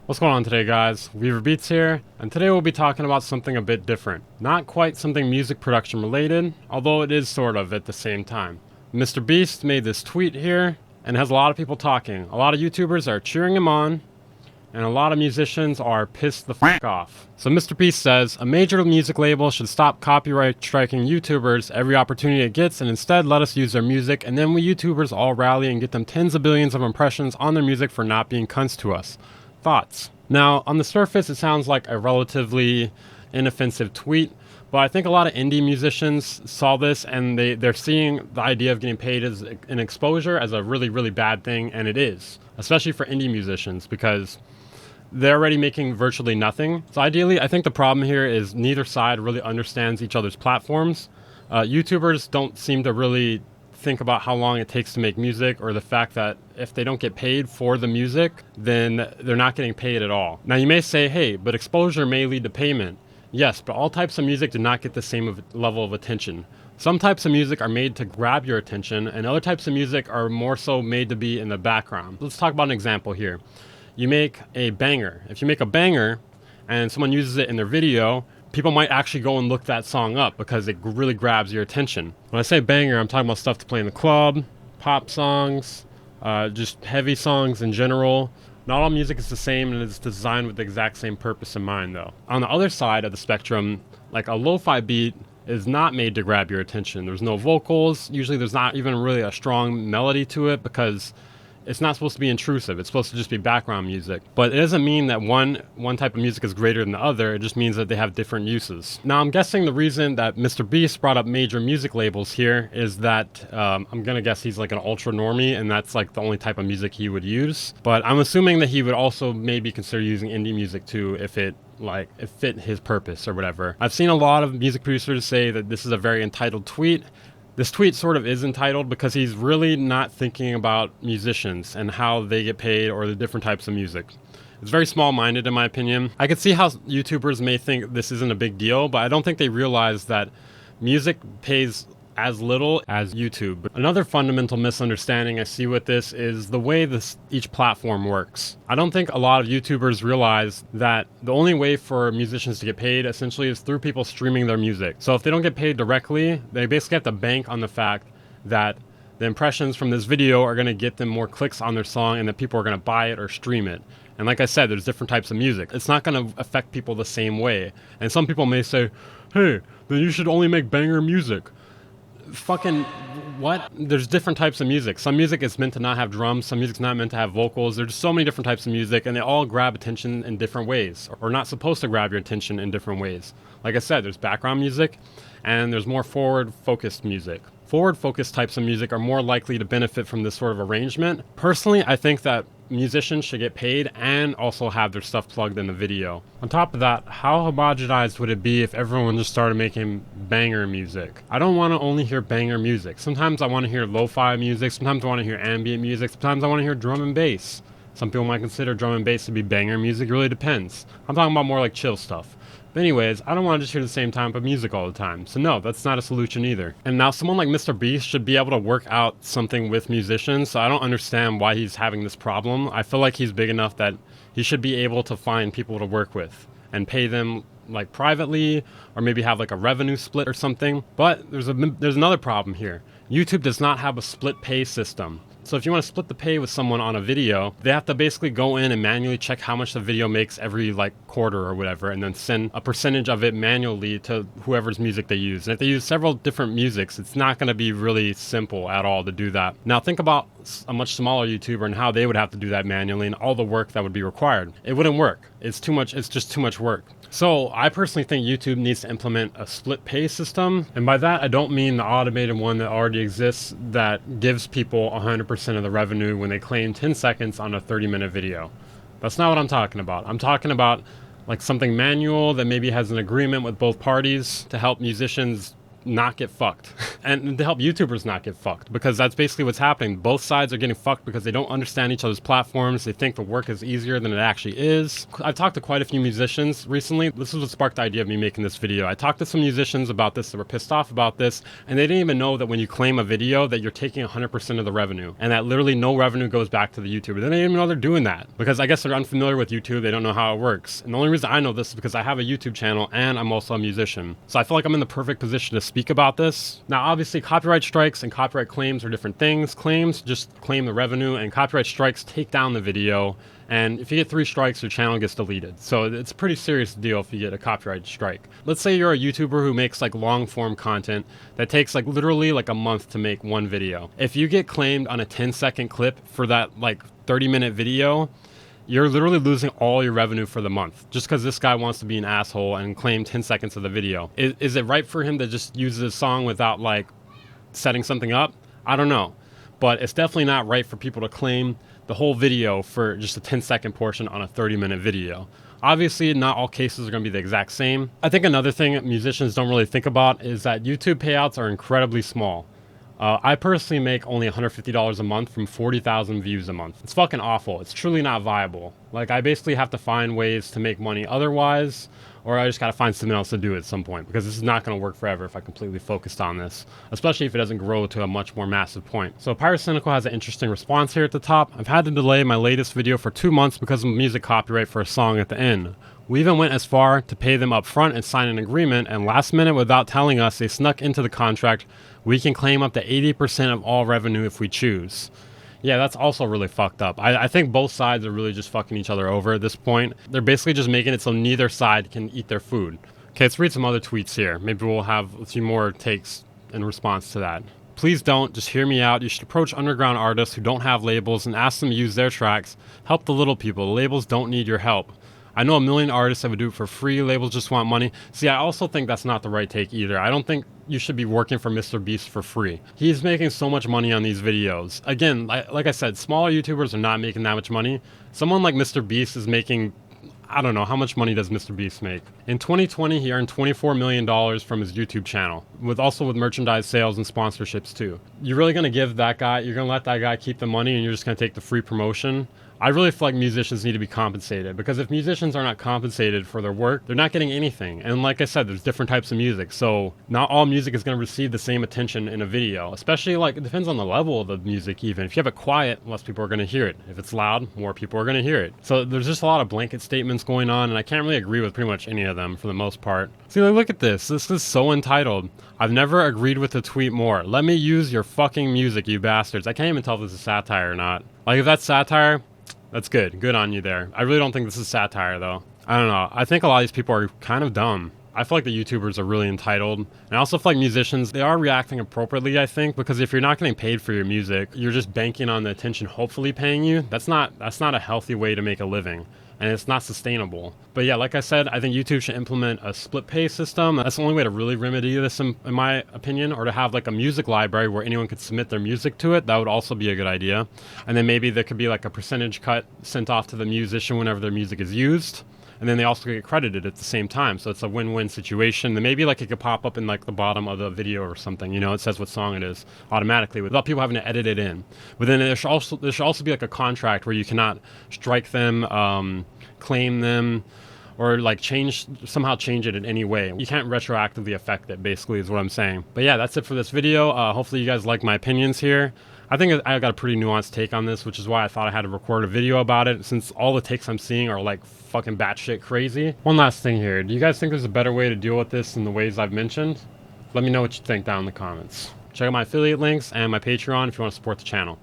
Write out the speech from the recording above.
What's going on today, guys? Weaver Beats here, and today we'll be talking about something a bit different. Not quite something music production related, although it is sort of at the same time. Mr. Beast made this tweet here, and has a lot of people talking. A lot of YouTubers are cheering him on, and a lot of musicians are pissed the fuck off. So Mr. Beast says, a major music label should stop copyright striking YouTubers every opportunity it gets and instead let us use their music, and then we YouTubers all rally and get them tens of billions of impressions on their music for not being cunts to us. Thoughts? Now, on the surface, it sounds like a relatively inoffensive tweet, but I think a lot of indie musicians saw this and they're seeing the idea of getting paid as an exposure as a really, really bad thing, and it is, especially for indie musicians, because they're already making virtually nothing. So ideally, I think the problem here is neither side really understands each other's platforms. YouTubers don't seem to really think about how long it takes to make music, or the fact that if they don't get paid for the music, then they're not getting paid at all. Now you may say, hey, but exposure may lead to payment. Yes, but all types of music do not get the same level of attention. Some types of music are made to grab your attention, and other types of music are more so made to be in the background. Let's talk about an example here. You make a banger. If you make a banger and someone uses it in their video, people might actually go and look that song up because it really grabs your attention. When I say banger, I'm talking about stuff to play in the club, pop songs, just heavy songs in general. Not all music is the same, and it's designed with the exact same purpose in mind, though. On the other side of the spectrum, like a lo-fi beat is not made to grab your attention. There's no vocals. Usually there's not even really a strong melody to it because it's not supposed to be intrusive. It's supposed to just be background music. But it doesn't mean that one type of music is greater than the other. It just means that they have different uses. Now, I'm guessing the reason that Mr. Beast brought up major music labels here is that I'm gonna guess he's like an ultra normie, and that's like the only type of music he would use. But I'm assuming that he would also maybe consider using indie music too if it fit his purpose or whatever. I've seen a lot of music producers say that this is a very entitled tweet. This tweet sort of is entitled because he's really not thinking about musicians and how they get paid or the different types of music. It's very small-minded in my opinion. I could see how YouTubers may think this isn't a big deal, but I don't think they realize that music pays as little as YouTube. Another fundamental misunderstanding I see with this is the way each platform works. I don't think a lot of YouTubers realize that the only way for musicians to get paid essentially is through people streaming their music. So if they don't get paid directly, they basically have to bank on the fact that the impressions from this video are going to get them more clicks on their song and that people are going to buy it or stream it. And like I said, there's different types of music. It's not going to affect people the same way. And some people may say, hey, then you should only make banger music. Fucking what? There's different types of music. Some music is meant to not have drums, some music's not meant to have vocals. There's so many different types of music, and they all grab attention in different ways, or not supposed to grab your attention in different ways. Like I said, there's background music and there's more forward-focused music. Forward-focused types of music are more likely to benefit from this sort of arrangement. Personally, I think that musicians should get paid and also have their stuff plugged in the video. On top of that, how homogenized would it be if everyone just started making banger music? I don't want to only hear banger music. Sometimes I want to hear lo-fi music, sometimes I want to hear ambient music, sometimes I want to hear drum and bass. Some people might consider drum and bass to be banger music, it really depends. I'm talking about more like chill stuff. But anyways, I don't want to just hear the same type of music all the time. So no, that's not a solution either. And now someone like Mr. Beast should be able to work out something with musicians, so I don't understand why he's having this problem. I feel like he's big enough that he should be able to find people to work with and pay them like privately, or maybe have like a revenue split or something. But there's another problem here. YouTube does not have a split pay system. So if you want to split the pay with someone on a video, they have to basically go in and manually check how much the video makes every like quarter or whatever, and then send a percentage of it manually to whoever's music they use. And if they use several different musics, it's not going to be really simple at all to do that. Now think about a much smaller YouTuber and how they would have to do that manually and all the work that would be required. It wouldn't work. It's too much. It's just too much work. So I personally think YouTube needs to implement a split pay system. And by that, I don't mean the automated one that already exists that gives people 100% of the revenue when they claim 10 seconds on a 30-minute video. That's not what I'm talking about. I'm talking about like something manual that maybe has an agreement with both parties to help musicians not get fucked and to help YouTubers not get fucked, because that's basically what's happening. Both sides are getting fucked because they don't understand each other's platforms. They think the work is easier than it actually is. I've talked to quite a few musicians recently. This is what sparked the idea of me making this video. I talked to some musicians about this that were pissed off about this, and they didn't even know that when you claim a video that you're taking 100% of the revenue, and that literally no revenue goes back to the YouTuber. They didn't even know they're doing that because I guess they're unfamiliar with YouTube. They don't know how it works. And the only reason I know this is because I have a YouTube channel and I'm also a musician. So I feel like I'm in the perfect position to speak about this. Now, obviously, copyright strikes and copyright claims are different things. Claims just claim the revenue, and copyright strikes take down the video. And if you get 3 strikes, your channel gets deleted. So it's a pretty serious deal if you get a copyright strike. Let's say you're a YouTuber who makes like long form content that takes like literally like a month to make one video. If you get claimed on a 10-second clip for that like 30-minute video, you're literally losing all your revenue for the month just because this guy wants to be an asshole and claim 10 seconds of the video. Is it right for him to just use this song without like setting something up? I don't know. But it's definitely not right for people to claim the whole video for just a 10-second portion on a 30-minute video. Obviously, not all cases are going to be the exact same. I think another thing musicians don't really think about is that YouTube payouts are incredibly small. I personally make only $150 a month from 40,000 views a month. It's fucking awful. It's truly not viable. Like, I basically have to find ways to make money otherwise, or I just gotta find something else to do at some point, because this is not gonna work forever if I completely focused on this, especially if it doesn't grow to a much more massive point. So Pyrocynical has an interesting response here at the top. I've had to delay my latest video for 2 months because of music copyright for a song at the end. We even went as far to pay them up front and sign an agreement, and last minute, without telling us, they snuck into the contract. We can claim up to 80% of all revenue if we choose. Yeah, that's also really fucked up. I think both sides are really just fucking each other over at this point. They're basically just making it so neither side can eat their food. Okay, let's read some other tweets here. Maybe we'll have a few more takes in response to that. Please don't, just hear me out. You should approach underground artists who don't have labels and ask them to use their tracks. Help the little people. The labels don't need your help. I know a million artists that would do it for free. Labels just want money. See, I also think that's not the right take either. I don't think you should be working for Mr. Beast for free. He's making so much money on these videos. Again, like I said, smaller YouTubers are not making that much money. Someone like Mr. Beast is making, I don't know, how much money does Mr. Beast make? In 2020, he earned $24 million from his YouTube channel, with merchandise sales and sponsorships too. You're really gonna give that guy, you're gonna let that guy keep the money and you're just gonna take the free promotion? I really feel like musicians need to be compensated, because if musicians are not compensated for their work, they're not getting anything. And like I said, there's different types of music, so not all music is going to receive the same attention in a video, especially like it depends on the level of the music even. If you have it quiet, less people are going to hear it. If it's loud, more people are going to hear it. So there's just a lot of blanket statements going on, and I can't really agree with pretty much any of them for the most part. See, like, look at this. This is so entitled. I've never agreed with the tweet more. Let me use your fucking music, you bastards. I can't even tell if this is satire or not. Like, if that's satire, that's good. Good on you there. I really don't think this is satire, though. I don't know. I think a lot of these people are kind of dumb. I feel like the YouTubers are really entitled. And I also feel like musicians, they are reacting appropriately, I think, because if you're not getting paid for your music, you're just banking on the attention hopefully paying you. That's not a healthy way to make a living. And it's not sustainable. But yeah, like I said, I think YouTube should implement a split pay system. That's the only way to really remedy this, in my opinion, or to have like a music library where anyone could submit their music to it. That would also be a good idea. And then maybe there could be like a percentage cut sent off to the musician whenever their music is used. And then they also get credited at the same time. So it's a win-win situation. And maybe like it could pop up in like the bottom of the video or something, you know, it says what song it is automatically without people having to edit it in. But then there should also be like a contract where you cannot strike them, claim them, or like somehow change it in any way. You can't retroactively affect it, basically, is what I'm saying. But yeah, that's it for this video. Hopefully you guys like my opinions here. I think I got a pretty nuanced take on this, which is why I thought I had to record a video about it, since all the takes I'm seeing are like fucking batshit crazy. One last thing here. Do you guys think there's a better way to deal with this in the ways I've mentioned? Let me know what you think down in the comments. Check out my affiliate links and my Patreon if you want to support the channel.